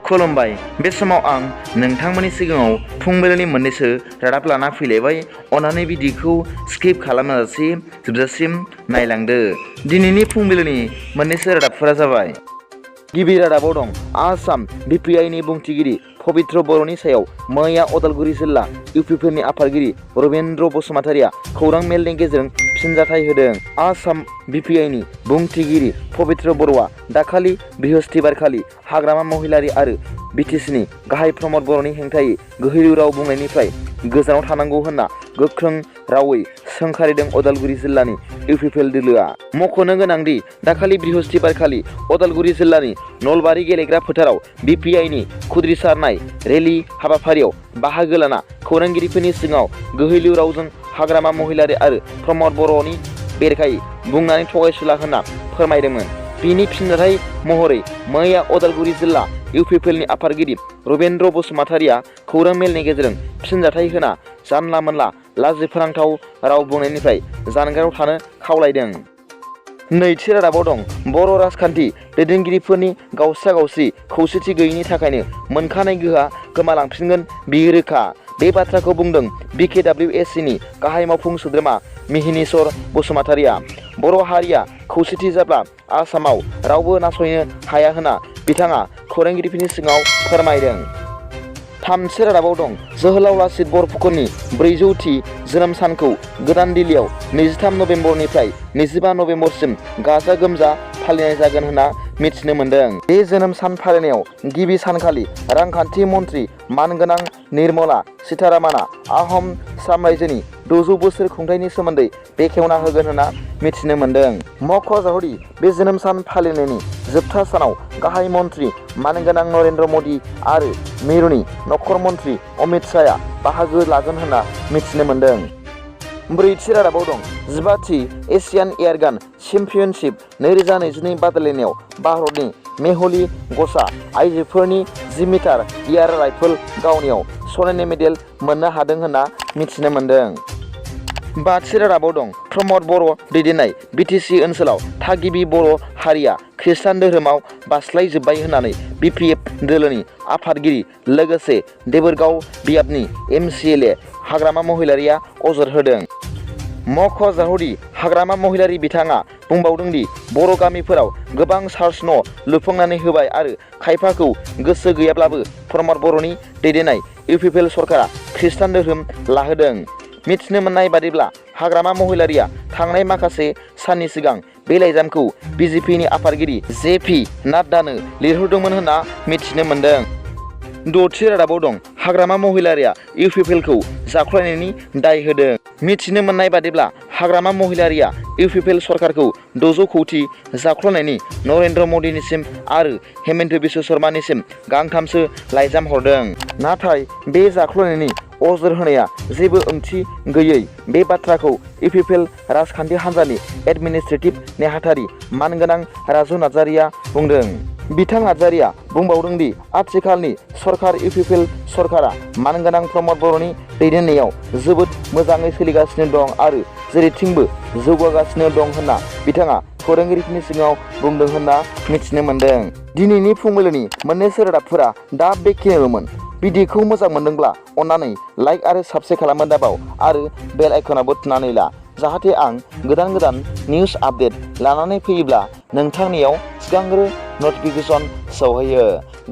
खुलुमबाय। बे समाव आं नोंथांमोननि सिगाङाव फुंबिलिनि मोननैसो रादाब लाना फैलायबाय। अन्नानै भिडिअखौ स्किप खालामाजासे जोबजासिम नायलांदो। दिनैनि फुंबिलिनि मोननैसो रादाबफोरा जाबाय। गिबि रादाबाव दं आसाम BPIनि बुंथिगिरि पबित्र बर'नि सायाव मैया उदालगुरि जिल्ला UPPLनि आफादगिरि रबीन्द्र बसुमतारिया खौरां मेलनि गेजेरजों फिनजाथाय होदों। आसाम BPIनि बुंथिगिरि पबित्र बर'आ दाखालि बृहस्पतिबारखालि हाग्रामा महिलारि आरो BTCनि गाहाय प्रमद बर'नि हेंथायै गोहैलु राव बुंनायनिफ्राय गोजानाव थानांगौ होनना गोख्रों रावै सोंखारिदों उदालगुरि जिल्लानि UPPL दोलोआ। मख'नो गोनांदि दाखालि बृहस्पतिबारखालि उदालगुरि जिल्लानि नलबारि गेलेग्रा फोथाराव BPIनि खुद्रिसारनाय रेलि हाबाफारियाव बाहागो लाना खौरांगिरिफोरनि सिगाङाव गोहैलु रावजों हाग्रामा महिलारि आरो प्रमद बर'नि बेरेखायै बुंनानै थगायसुला होनना फोरमायदोंमोन। बिनि फिनजाथाय महरै मैया उदालगुरि जिल्ला UPPLनि आफादगिरि रबीन्द्र बसुमतारिया खौरां मेलनि गेजेरजों फिनजाथाय होना जानला मोनला लाजिफोनांथाव राव बुंनायनिफ्राय जानगाराव थानो खावलायदों। नैथि रादाबाव दं बर' राजखान्थि दैदेनगिरिफोरनि गावस्रा गावस्रि खौसेथि गैयैनि थाखायनो मोनखानाय गोहोआ गोमालांफिनगोन बियो रोखा। बे बाथ्राखौ बुंदों BKWSCनि गाहाय मावफुं सोद्रोमा मिहिनीश्वर बसुमतारिया। बर' हारिया खौसेथि जाब्ला आसामाव रावबो नासयनो हाया होनना बिथाङा खौरांगिरिफोरनि सिगाङाव फोरमायदों। थामथि रादाबाव दं जोहोलाव लाचित बरफुकननि 400थि जोनोम सानखौ गोदान दिल्लीयाव 23 नभेम्बरनिफ्राय 25 नभेम्बरसिम गाजा गोमजा फालिनाय जागोन होनना मिथिनो मोन्दों। बे जोनोम सान फालिनायाव गिबि सानखालि रांखान्थि मन्त्रि मानगोनां निर्मला सीतारामना आहम साम्रायजोनि 600 बोसोर खुंथायनि सोमोन्दै बेखेवना होगोन होनना मिथिनो मोन्दों। मख'जाथावदि बे जोनोम सान फालिनायनि जोबथा सानाव गाहाय मन्त्रि मानगोनां नरेन्द्र मदि आरो मिरुनि नखर मन्त्रि अमित शाहआ बाहागो लागोन होनना मिथिनो मोन्दों। ब्रैथि रादाबाव दं 15थि एशियान एयारगान चेम्पियनशिप 2022 बादायलायनायाव भारतनि मेहुली ग'सा आइजोफोरनि 10 मिटार एयार राइफल गावनायाव सनानि मेडेल मोननो हादों होनना मिथिनो मोन्दों। बाथि रादाबाव दं प्रमद बर' दैदेननाय BTC ओनसोलाव थागिबि बर' हारिया खृष्टान धोरोमाव बास्लायजोब्बाय होननानै BPF दोलोनि आफादगिरि लोगोसे देबोरगाव बियाबनि MCLA हाग्रामा महिलारिया अजद होदों। मख'जाथावदि हाग्रामा महिलारि बिथाङा बुंबावदोंदि बर' गामिफोराव गोबां चार्च न' लुफुंनानै होबाय आरो खायफाखौ गोसो गैयाब्लाबो प्रमद बर'नि दैदेननाय UPPL सरकारा खृष्टान धोरोम लाहोदों। मिथिनो मोननाय बादिब्ला हाग्रामा महिलारिया थांनाय माखासे साननि सिगां बे लाइजामखौ BJPनि आफादगिरि JP नाड्डानो लिरहरदोंमोन होनना मिथिनो मोन्दों। द'थि रादाबाव दं हाग्रामा महिलारिया UPPLखौ जाख्ल'नायनि दाय होदों। मिथिनो मोननाय बादिब्ला हाग्रामा महिलारिया UPPL सरकारखौ 600 कौटि जाख्ल'नायनि नरेन्द्र मदिनिसिम आरो हेमन्त बिश्व शर्मानिसिम गांथामसो लाइजाम हरदों। नाथाय बे जाख्ल'नायनि अजद होनाया जेबो ओंथि गैयै बे बाथ्राखौ UPPL राजखान्थि हान्जानि एडमिनिस्ट्रेटिभ नेहाथारि मानगोनां राजु नार्जारिया बुंदों। बिथां नार्जारिया बुंबावदोंदि आथिखालनि सरकार UPPL सरकारा मानगोनां प्रमद बर'नि दैदेननायाव जोबोद मोजाङै सोलिगासिनो दं आरो जेरैथिंबो जौगागासिनो दं होनना बिथाङा खौरांगिरिफोरनि सिगाङाव बुंदों होनना मिथिनो मोन्दों। दिनैनि फुंबिलिनि मोननैसो रादाबफोरा दा बेखिनियानोमोन। भिडिअखौ मोजां मोनदोंब्ला अन्नानै लाइक आरो साबस्क्राइब खालामनो दाबाव आरो बेल आइकनाबो थुनानै ला जाहाथे आं गोदान गोदान निउस आपडेट लानानै फैयोब्ला नोंथांनियाव सिगांग्रो नटिफिकेसन सौहैयो।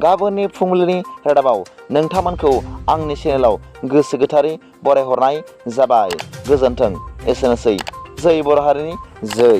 गाबोननि फुंबिलिनि रादाबाव नोंथांमोनखौ आंनि चेनेलाव गोसो गोथारै बरायहरनाय जाबाय। गोजोन्थों। एसेनोसै। जै बर' हारिनि जै।